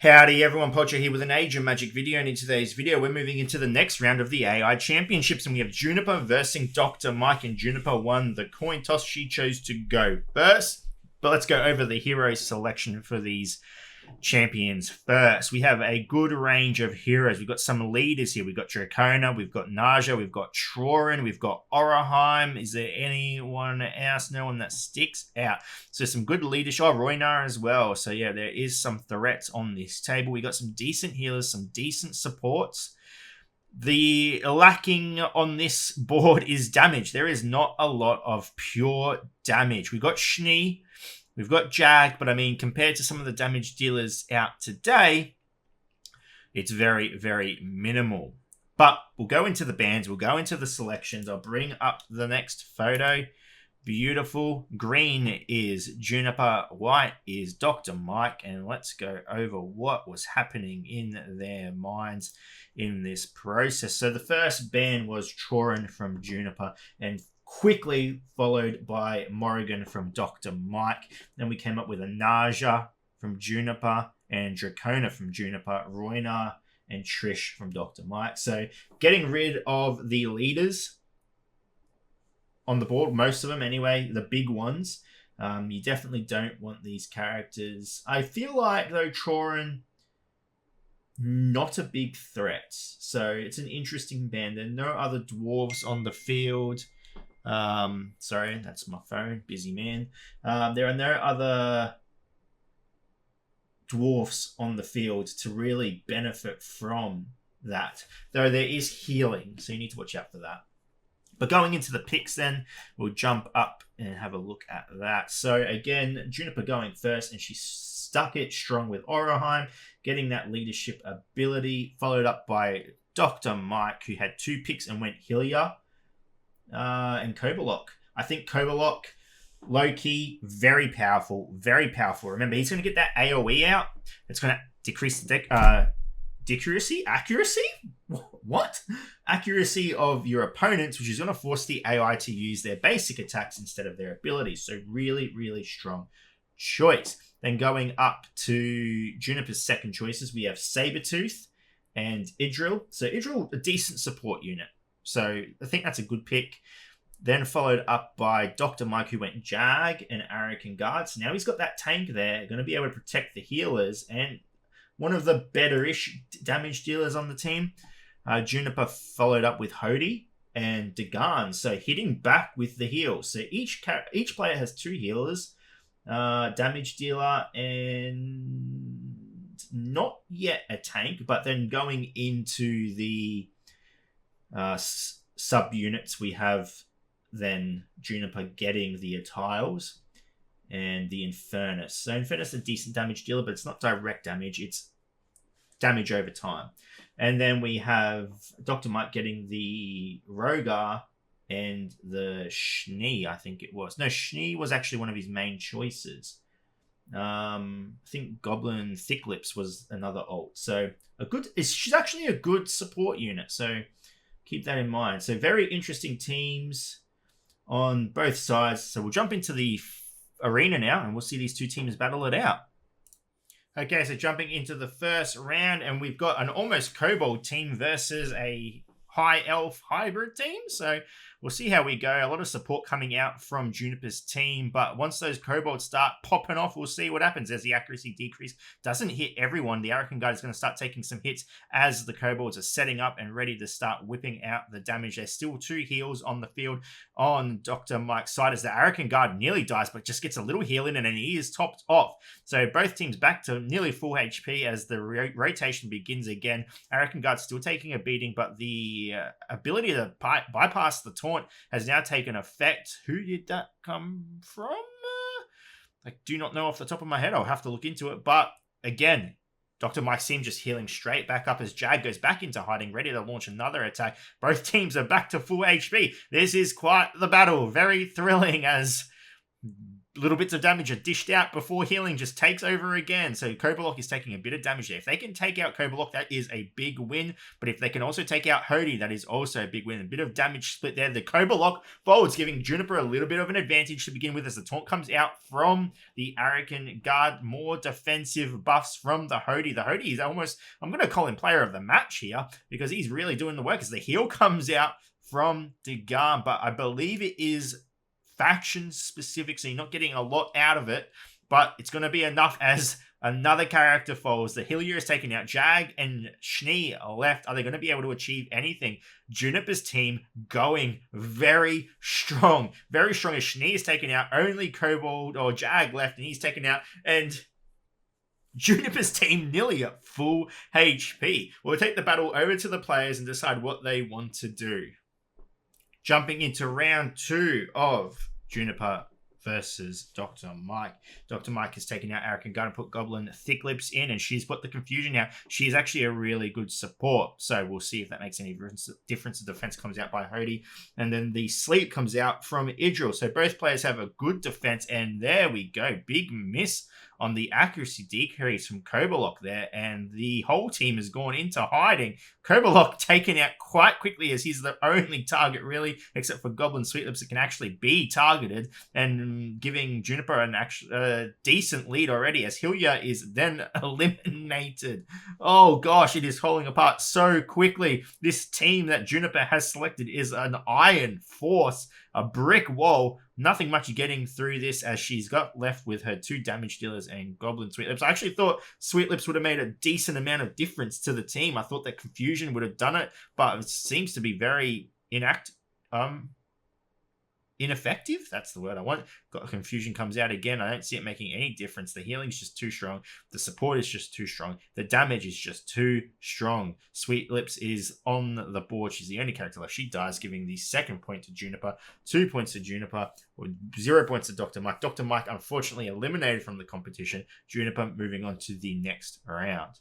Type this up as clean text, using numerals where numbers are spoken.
Howdy everyone, Pocho here with an Age of Magic video, and in today's video we're moving into the next round of the AI Championships, and we have Juniper versus Dr. Mike, and Juniper won the coin toss. She chose to go first, but let's go over the hero selection for these champions first. We have a good range of heroes. We've got some leaders here. We've got Dracona, we've got Naja, we've got Trorin, we've got Oraheim. Is there anyone else? No one that sticks out. So some good leadership. Oh, Roynar as well. So yeah, there is some threats on this table. We got some decent healers, some decent supports. The lacking on this board is damage. There is not a lot of pure damage. We've got Schnee, we've got Jag, but I mean, compared to some of the damage dealers out today, it's very, very minimal. But we'll go into the bands, we'll go into the selections. I'll bring up the next photo. Beautiful. Green is Juniper, white is Dr. Mike, and let's go over what was happening in their minds in this process. So the first ban was Trorin from Juniper, and quickly followed by Morrigan from Dr. Mike. Then we came up with a Naja from Juniper and Dracona from Juniper, Roynar and Trish from Dr. Mike. So getting rid of the leaders on the board, most of them anyway, the big ones. You definitely don't want these characters. I feel like, though, Trorin, not a big threat. So it's an interesting ban. There are no other dwarves on the field. Sorry, that's my phone, busy man. There are no other dwarfs on the field to really benefit from that, though there is healing, so you need to watch out for that. But going into the picks then, we'll jump up and have a look at that. So again, Juniper going first, and she stuck it strong with Oraheim, getting that leadership ability, followed up by Dr. Mike, who had 2 picks and went Hylia and Kobolok. I think Kobolok, low-key, very powerful, very powerful. Remember, he's going to get that AoE out. It's going to decrease the accuracy? What? Accuracy of your opponents, which is going to force the AI to use their basic attacks instead of their abilities. So really, really strong choice. Then going up to Juniper's second choices, we have Sabretooth and Idril. So Idril, a decent support unit. So I think that's a good pick. Then followed up by Dr. Mike, who went Jag and Arakan Guard. So now he's got that tank there, going to be able to protect the healers and one of the better-ish damage dealers on the team. Juniper followed up with Howdy and Dagan, so hitting back with the heals. So each player has 2 healers, damage dealer, and not yet a tank, but then going into the sub-units, we have then Juniper getting the tiles and the Infernus. So Infernus is a decent damage dealer, but it's not direct damage, it's damage over time. And then we have Dr. Mike getting the Rogar and the Schnee, I think it was. No, Schnee was actually one of his main choices. I think Goblin Thick Lips was another ult. So she's actually a good support unit, so keep that in mind. So very interesting teams on both sides. So we'll jump into the arena now, and we'll see these 2 teams battle it out. Okay, so jumping into the first round, and we've got an almost kobold team versus a high elf hybrid team. So we'll see how we go. A lot of support coming out from Juniper's team, but once those kobolds start popping off, we'll see what happens as the accuracy decrease doesn't hit everyone. The Arakan Guard is going to start taking some hits as the kobolds are setting up and ready to start whipping out the damage. There's still 2 heals on the field on Dr. Mike's side as the Arakan Guard nearly dies, but just gets a little heal in and then he is topped off. So both teams back to nearly full HP as the rotation begins again. Arakan Guard still taking a beating, but the ability to bypass the taunt has now taken effect. Who did that come from? I do not know off the top of my head. I'll have to look into it. But again, Dr. Mike seems just healing straight back up as Jag goes back into hiding, ready to launch another attack. Both teams are back to full HP. This is quite the battle. Very thrilling as little bits of damage are dished out before healing just takes over again. So Kobolok is taking a bit of damage there. If they can take out Kobolok, that is a big win. But if they can also take out Howdy, that is also a big win. A bit of damage split there. The Kobolok folds, giving Juniper a little bit of an advantage to begin with as the taunt comes out from the Arakan Guard. More defensive buffs from the Howdy. The Howdy is almost, I'm going to call him player of the match here because he's really doing the work as the heal comes out from Degarm. But I believe it is faction specific, so you're not getting a lot out of it, but it's going to be enough as another character falls. The Hillier is taken out. Jag and Schnee are left. Are they going to be able to achieve anything? Juniper's team going very strong. Very strong as Schnee is taken out. Only Kobold or Jag left, and he's taken out. And Juniper's team nearly at full HP. We'll take the battle over to the players and decide what they want to do. Jumping into round 2 of Juniper versus Dr. Mike. Dr. Mike has taken out Arakan Guard and put Goblin Thick Lips in, and she's put the Confusion out. She's actually a really good support, so we'll see if that makes any difference. The defense comes out by Howdy, and then the Sleep comes out from Idril. So both players have a good defense, and there we go. Big miss on the accuracy decrease from Kobolok there, and the whole team has gone into hiding. Kobolok taken out quite quickly as he's the only target really, except for Goblin Sweet Lips that can actually be targeted, and giving Juniper an decent lead already as Hillier is then eliminated. Oh gosh, it is falling apart so quickly. This team that Juniper has selected is an iron force, a brick wall. Nothing much getting through this as she's got left with her 2 damage dealers and Goblin Sweet Lips. I actually thought Sweet Lips would have made a decent amount of difference to the team. I thought that Confusion would have done it, but it seems to be very ineffective. That's the word I want. Got Confusion comes out again. I don't see it making any difference. The healing's just too strong. The support is just too strong. The damage is just too strong. Sweet Lips is on the board. She's the only character left. She dies, giving the 2nd point to Juniper, 2 points to Juniper, 0 points to Dr. Mike. Dr. Mike unfortunately eliminated from the competition. Juniper moving on to the next round.